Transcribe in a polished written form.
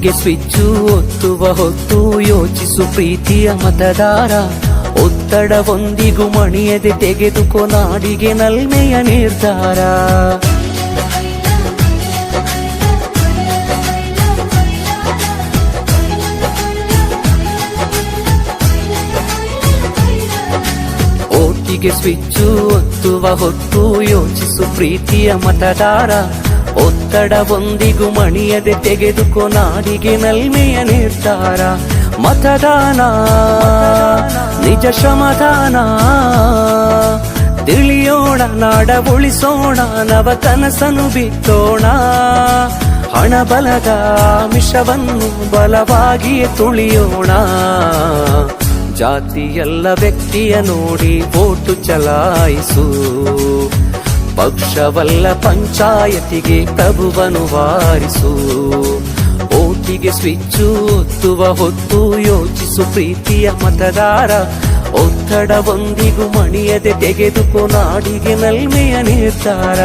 ಓಟಿಗೆ switch ಒತ್ತುವ ಹೊತ್ತು ಯೋಚಿಸು ಪ್ರೀತಿಯ ಮತದಾರ. ಒತ್ತಡವೊಂದಿಗೂ ಮಣಿಯದೆ ತೆಗೆದುಕೋ ನಾಡಿಗೆ ನಲ್ಮೆಯ ನಿರ್ಧಾರ. ಓಟಿಗೆ ಸ್ವಿಚ್ಚು ಒತ್ತುವ ಹೊತ್ತು ಯೋಚಿಸು ಪ್ರೀತಿಯ ಮತದಾರ. ಒತ್ತಡವೊಂದಿಗೂ ಮಣಿಯದೆ ತೆಗೆದುಕೋ ನಾಡಿಗೆ ನಲ್ಮೆಯ ನಿರ್ಧಾರ. ಮತದಾನ ನಿಜ ಶ್ರಮದಾನ, ತಿಳಿಯೋಣ ನಾಡ ಉಳಿಸೋಣ, ನವ ಕನಸನು ಬಿತ್ತೋಣ. ಹಣಬಲದ ಮಿಷವನ್ನು ಬಲವಾಗಿಯೇ ತುಳಿಯೋಣ. ಜಾತಿಯಲ್ಲ ವ್ಯಕ್ತಿಯ ನೋಡಿ ವೋಟು ಚಲಾಯಿಸು, ಪಕ್ಷವಲ್ಲ ಪಂಚಾಯತಿಗೆ ಪ್ರಭುವನ್ನು ವಾರಿಸು. ಓಟಿಗೆ ಸ್ವಿಚ್ಚು ಒತ್ತುವ ಹೊತ್ತು ಯೋಚಿಸು ಪ್ರೀತಿಯ ಮತದಾರ. ಒತ್ತಡವೊಂದಿಗೂ ಮಣಿಯದೆ ತೆಗೆದುಕೋ ನಾಡಿಗೆ ನಲ್ಮೆಯ ನಿರ್ಧಾರ.